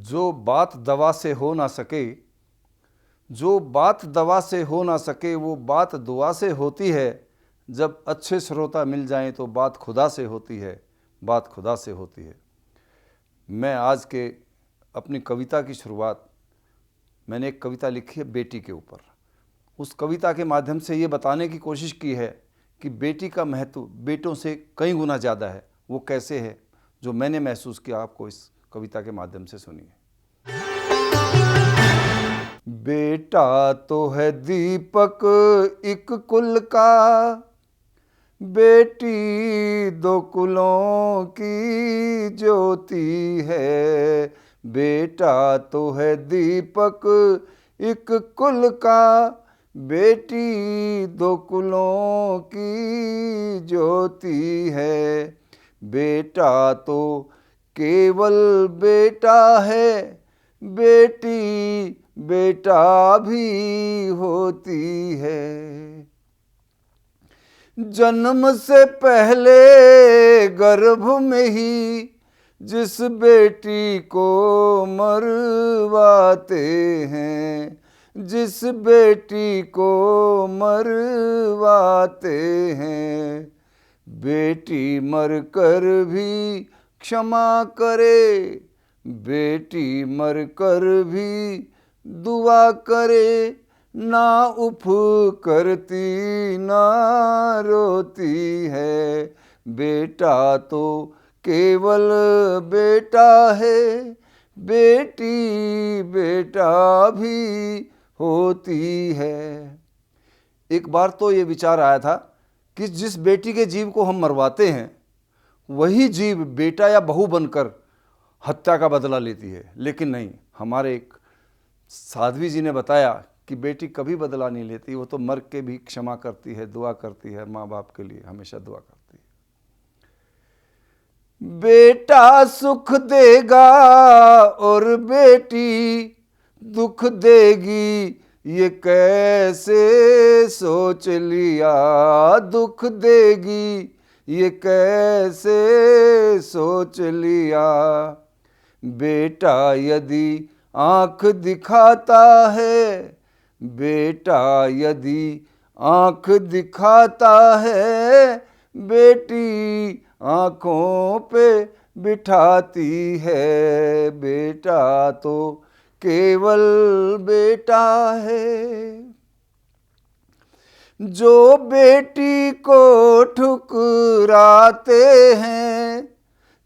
जो बात दवा से हो ना सके, जो बात दवा से हो ना सके वो बात दुआ से होती है। जब अच्छे श्रोता मिल जाएं तो बात खुदा से होती है, बात खुदा से होती है। मैं आज के अपनी कविता की शुरुआत, मैंने एक कविता लिखी है बेटी के ऊपर। उस कविता के माध्यम से ये बताने की कोशिश की है कि बेटी का महत्व बेटों से कई गुना ज़्यादा है। वो कैसे है, जो मैंने महसूस किया, आपको इस कविता के माध्यम से सुनिए। बेटा तो है दीपक एक कुल का, बेटी दो कुलों की ज्योति है। बेटा तो है दीपक एक कुल का, बेटी दो कुलों की ज्योति है। बेटा तो केवल बेटा है, बेटी बेटा भी होती है। जन्म से पहले गर्भ में ही जिस बेटी को मरवाते हैं, जिस बेटी को मरवाते हैं, बेटी मरकर भी क्षमा करे, बेटी मरकर भी दुआ करे। ना उफ करती ना रोती है, बेटा तो केवल बेटा है, बेटी बेटा भी होती है। एक बार तो ये विचार आया था कि जिस बेटी के जीव को हम मरवाते हैं, वही जीव बेटा या बहू बनकर हत्या का बदला लेती है। लेकिन नहीं, हमारे एक साध्वी जी ने बताया कि बेटी कभी बदला नहीं लेती, वो तो मर के भी क्षमा करती है, दुआ करती है, माँ बाप के लिए हमेशा दुआ करती है। बेटा सुख देगा और बेटी दुख देगी, ये कैसे सोच लिया, दुख देगी ये कैसे सोच लिया। बेटा यदि आँख दिखाता है, बेटा यदि आँख दिखाता है, बेटी आँखों पे बिठाती है। बेटा तो केवल बेटा है। जो बेटी को ठुकराते हैं,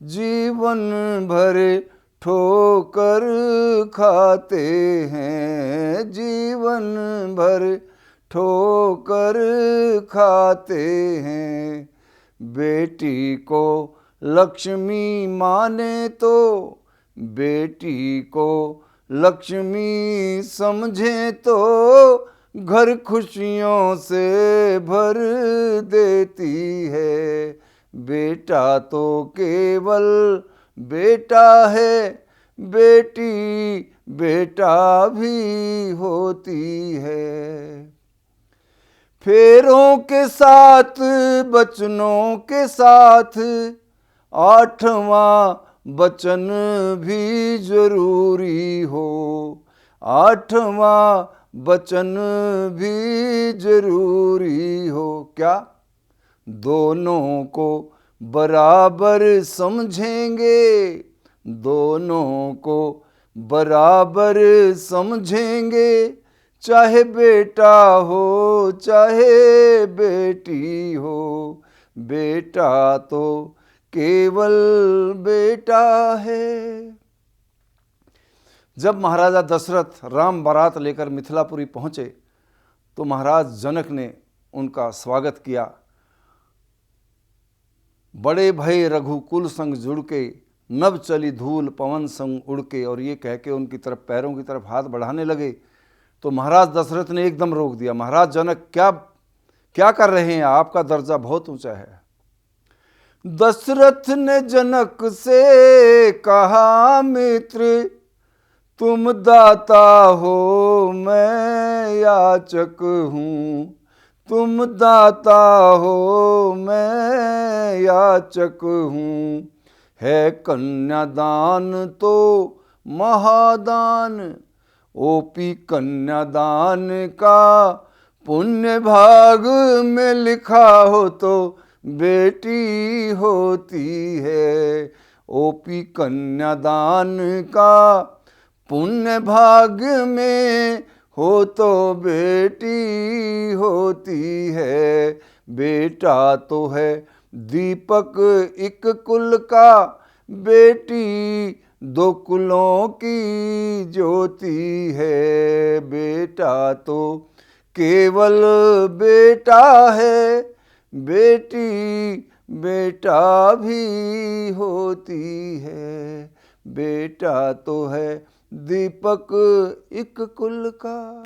जीवन भर ठोकर खाते हैं, जीवन भर ठोकर खाते हैं। बेटी को लक्ष्मी माने तो, बेटी को लक्ष्मी समझे तो, घर खुशियों से भर देती है। बेटा तो केवल बेटा है, बेटी बेटा भी होती है। फेरों के साथ बचनों के साथ 8वां बचन भी जरूरी हो, 8वां बचन भी जरूरी हो। क्या? दोनों को बराबर समझेंगे, दोनों को बराबर समझेंगे, चाहे बेटा हो चाहे बेटी हो। बेटा तो केवल बेटा है। जब महाराजा दशरथ राम बारात लेकर मिथिलापुरी पहुँचे तो महाराज जनक ने उनका स्वागत किया। बड़े भय रघुकुल संग जुड़ के, नभ चली धूल पवन संग उड़ के, और ये कह के उनकी तरफ पैरों की तरफ हाथ बढ़ाने लगे। तो महाराज दशरथ ने एकदम रोक दिया। महाराज जनक, क्या कर रहे हैं? आपका दर्जा बहुत ऊंचा है। दशरथ ने जनक से कहा, मित्र तुम दाता हो मैं याचक हूँ, तुम दाता हो मैं याचक हूँ। है कन्यादान तो महादान। ओपी कन्यादान का पुण्य भाग में लिखा हो तो बेटी होती है। ओपी कन्यादान का पुण्य भाग में हो तो बेटी होती है। बेटा तो है दीपक एक कुल का, बेटी दो कुलों की ज्योति है। बेटा तो केवल बेटा है, बेटी बेटा भी होती है। बेटा तो है दीपक एक कुल का।